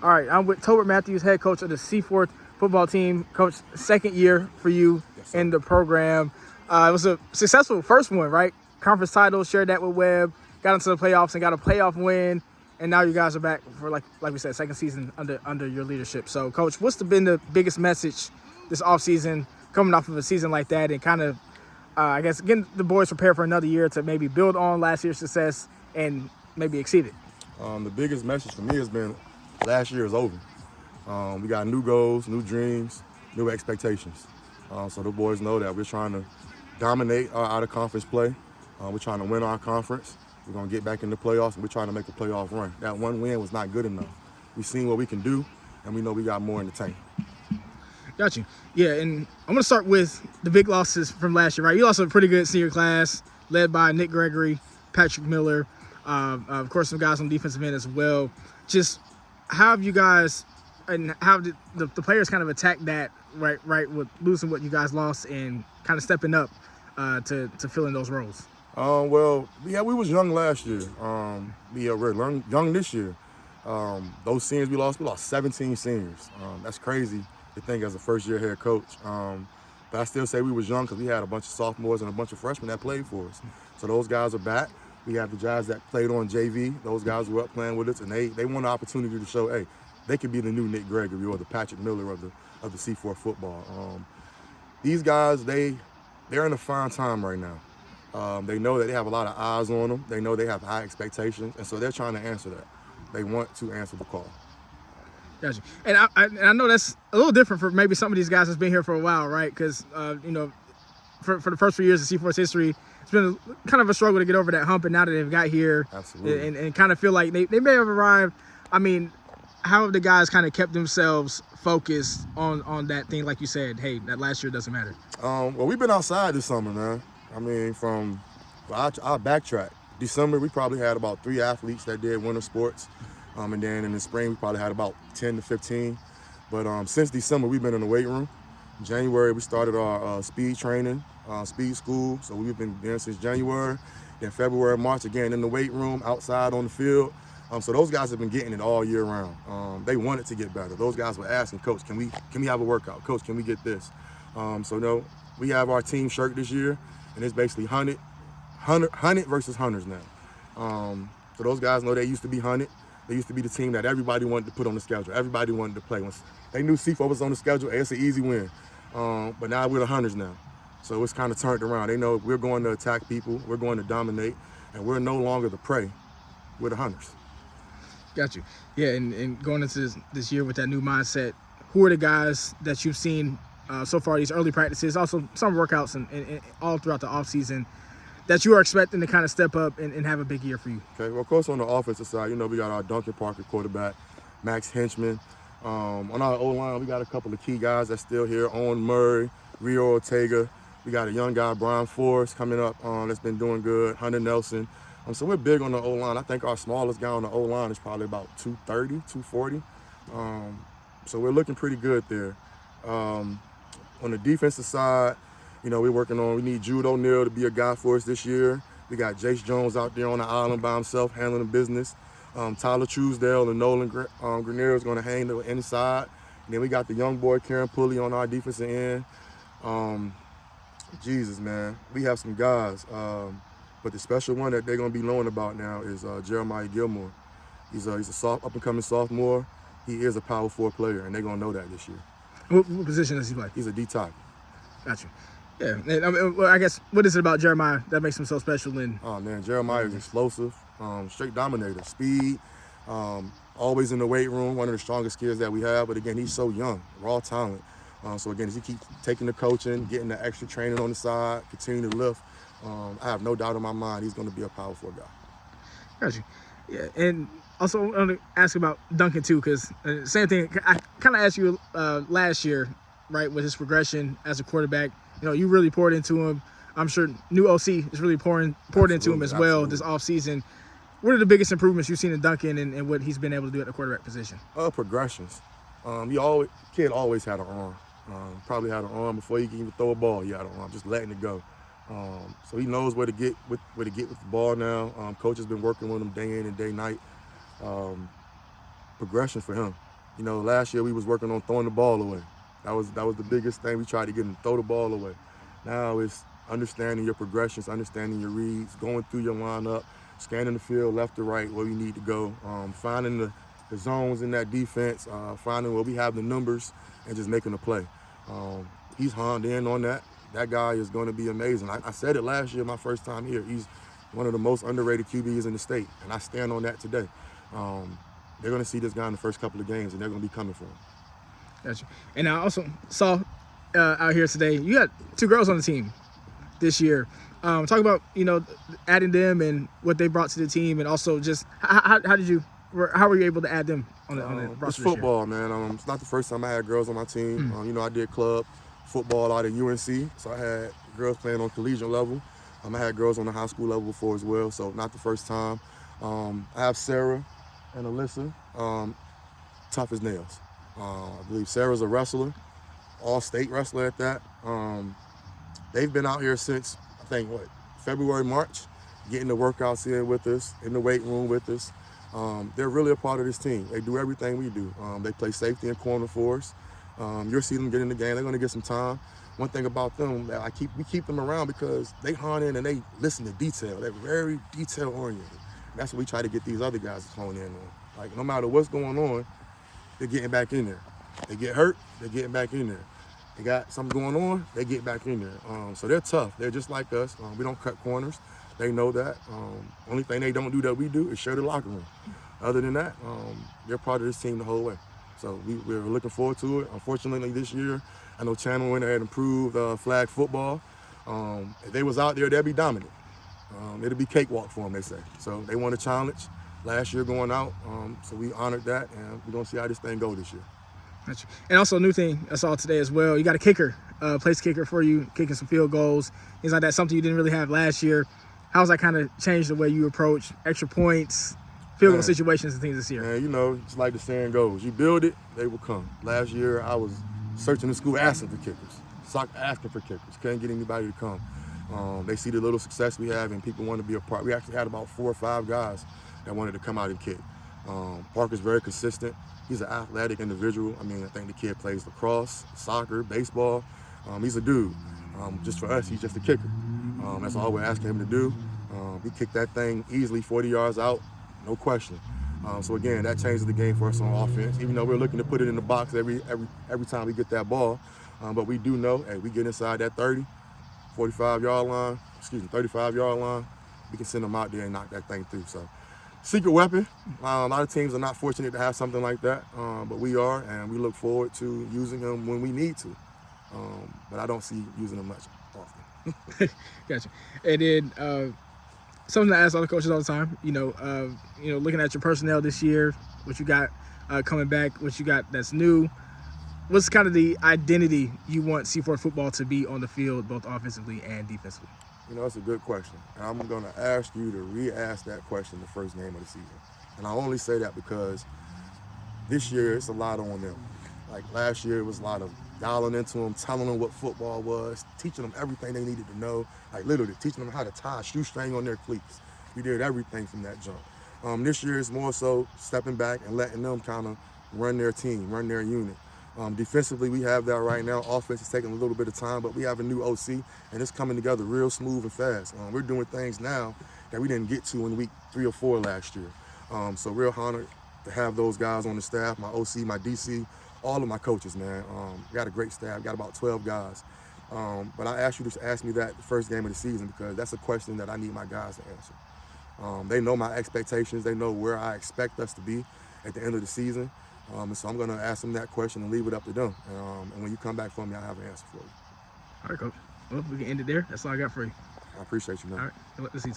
All right, I'm with Tolbert Matthews, head coach of the Seaforth football team. Coach, second year for you in the program. It was a successful first one, right? Conference title, shared that with Webb, got into the playoffs and got a playoff win, and now you guys are back for, like we said, second season under your leadership. So, Coach, what's been the biggest message this offseason coming off of a season like that and kind of, I guess, getting the boys prepared for another year to maybe build on last year's success and maybe exceed it? The biggest message for me has been last year is over. We got new goals, new dreams, new expectations. So the boys know that we're trying to dominate our out-of-conference play. We're trying to win our conference. We're going to get back in the playoffs, and we're trying to make a playoff run. That one win was not good enough. We've seen what we can do, and we know we got more in the tank. Got you. Yeah, and I'm going to start with the big losses from last year, right? You lost a pretty good senior class led by Nick Gregory, Patrick Miller, of course, some guys on defensive end as well. Just how have you guys and how did the players kind of attack that, right, with losing what you guys lost and kind of stepping up to fill in those roles? Well, yeah, we was young last year. We're young this year. Those seniors we lost 17 seniors. That's crazy to think as a first-year head coach. But I still say we was young because we had a bunch of sophomores and a bunch of freshmen that played for us. So those guys are back. We have the guys that played on JV. Those guys were up playing with us, and they want an opportunity to show, hey, they could be the new Nick Gregory or the Patrick Miller of the Seaforth football. These guys, they're in a fine time right now. They know that they have a lot of eyes on them. They know they have high expectations, and so they're trying to answer that. They want to answer the call. Gotcha. And I know that's a little different for maybe some of these guys that's been here for a while, right? Because, for the first 3 years of Seaforth's history, it's been kind of a struggle to get over that hump, and now that they've got here and kind of feel like they may have arrived. I mean, how have the guys kind of kept themselves focused on that thing, like you said, hey, that last year doesn't matter? Well, we've been outside this summer, man. I mean, I'll backtrack. December, we probably had about 3 athletes that did winter sports. And then in the spring, we probably had about 10 to 15. But since December, we've been in the weight room. In January, we started our speed training, speed school. So we've been there since January. Then February, March, again, in the weight room, outside on the field. So those guys have been getting it all year round. They wanted to get better. Those guys were asking, Coach, can we have a workout? Coach, can we get this? We have our team shirt this year, and it's basically hunted versus hunters now. So those guys know they used to be hunted. They used to be the team that everybody wanted to put on the schedule. Everybody wanted to play. Once they knew Seaforth was on the schedule, it's an easy win. But now we're the hunters now. So it's kind of turned around. They know we're going to attack people. We're going to dominate. And we're no longer the prey. We're the hunters. Got you. Yeah, and going into this year with that new mindset, who are the guys that you've seen so far, these early practices, also some workouts and all throughout the offseason, that you are expecting to kind of step up and have a big year for you? Okay, well, of course, on the offensive side, we got our Duncan Parker quarterback, Max Henchman. On our O-line, we got a couple of key guys that's still here, Owen Murray, Rio Ortega. We got a young guy, Brian Forrest, coming up that's been doing good, Hunter Nelson. So we're big on the O-line. I think our smallest guy on the O-line is probably about 230, 240. So we're looking pretty good there. On the defensive side, we need Jude O'Neal to be a guy for us this year. We got Jace Jones out there on the island by himself handling the business. Tyler Truesdale and Nolan Grenier is going to hang the inside. And then we got the young boy, Karen Pulley, on our defensive end. Jesus, man. We have some guys. But the special one that they're going to be knowing about now is Jeremiah Gilmore. He's a up-and-coming sophomore. He is a power forward player, and they're going to know that this year. What position does he play? He's a D-tackle. Got you. Yeah, and I guess, what is it about Jeremiah that makes him so special? Oh, man, Jeremiah is explosive, straight dominator, speed, always in the weight room, one of the strongest kids that we have. But, again, he's so young, raw talent. So, again, as he keeps taking the coaching, getting the extra training on the side, continuing to lift, I have no doubt in my mind he's going to be a powerful guy. Got you. Yeah, and also I want to ask about Duncan, too, because same thing. I kind of asked you last year, right, with his progression as a quarterback. You really poured into him. I'm sure new OC is really poured into him as well this offseason. What are the biggest improvements you've seen in Duncan and what he's been able to do at the quarterback position? Progressions. Kid always had an arm. Probably had an arm before he could even throw a ball. He had an arm, just letting it go. So he knows where to get with the ball now. Coach has been working with him day in and day night. Progression for him. You know, last year we was working on throwing the ball away. That was the biggest thing. We tried to get them, throw the ball away. Now it's understanding your progressions, understanding your reads, going through your lineup, scanning the field left to right where we need to go, finding the zones in that defense, finding where we have the numbers, and just making a play. He's honed in on that. That guy is going to be amazing. I said it last year, my first time here. He's one of the most underrated QBs in the state, and I stand on that today. They're going to see this guy in the first couple of games, and they're going to be coming for him. Gotcha. And I also saw out here today, you got 2 girls on the team this year. Talk about, adding them and what they brought to the team, and also just how were you able to add them on the roster? It's football, man. It's not the first time I had girls on my team. I did club football out at UNC, so I had girls playing on collegiate level. I had girls on the high school level before as well, so not the first time. I have Sarah and Alyssa, tough as nails. I believe Sarah's a wrestler, all-state wrestler at that. They've been out here since, I think, February, March, getting the workouts in with us, in the weight room with us. They're really a part of this team. They do everything we do. They play safety and corner for us. You'll see them get in the game. They're going to get some time. One thing about them, we keep them around because they hone in and they listen to detail. They're very detail-oriented. That's what we try to get these other guys to hone in on. Like, no matter what's going on, they're getting back in there. They get hurt, they're getting back in there. They got something going on, they get back in there. So they're tough. They're just like us. We don't cut corners. They know that. Only thing they don't do that we do is share the locker room. Other than that, they're part of this team the whole way. So we're looking forward to it. Unfortunately, this year, I know Channel went ahead and improved flag football. If they was out there, they'd be dominant. It'll be cakewalk for them, they say. So they want a challenge. Last year going out, so we honored that, and we're going to see how this thing go this year. Gotcha. And also a new thing I saw today as well, you got a kicker, place kicker for you, kicking some field goals. Things like that, something you didn't really have last year. How's that kind of changed the way you approach extra points, field goal situations and things this year? Man, it's like the saying goes, you build it, they will come. Last year, I was searching the school asking for kickers, asking for kickers, couldn't get anybody to come. They see the little success we have and people want to be a part. We actually had about 4 or 5 guys that wanted to come out and kick. Parker's very consistent. He's an athletic individual. I think the kid plays lacrosse, soccer, baseball. He's a dude. Just for us, he's just a kicker. That's all we're asking him to do. He kicked that thing easily 40 yards out, no question. So again, that changes the game for us on offense. Even though we're looking to put it in the box every time we get that ball, but we do know, hey, we get inside that 35-yard line, we can send them out there and knock that thing through. So, secret weapon. A lot of teams are not fortunate to have something like that, but we are, and we look forward to using them when we need to. But I don't see using them much often. Gotcha. And then something I ask other coaches all the time. Looking at your personnel this year, what you got coming back, what you got that's new. What's kind of the identity you want Seaforth football to be on the field, both offensively and defensively? That's a good question. And I'm going to ask you to re-ask that question the first game of the season. And I only say that because this year it's a lot on them. Like last year, it was a lot of dialing into them, telling them what football was, teaching them everything they needed to know, like literally teaching them how to tie a shoestring on their cleats. We did everything from that jump. This year is more so stepping back and letting them kind of run their team, run their unit. Defensively, we have that right now. Offense is taking a little bit of time, but we have a new OC, and it's coming together real smooth and fast. We're doing things now that we didn't get to in week 3 or 4 last year. So real honored to have those guys on the staff, my OC, my DC, all of my coaches, man. Got a great staff, got about 12 guys. But I asked you to ask me that the first game of the season because that's a question that I need my guys to answer. They know my expectations. They know where I expect us to be at the end of the season. So I'm going to ask them that question and leave it up to them. And when you come back for me, I'll have an answer for you. All right, Coach. Well, we can end it there. That's all I got for you. I appreciate you, man. All right. Let's see.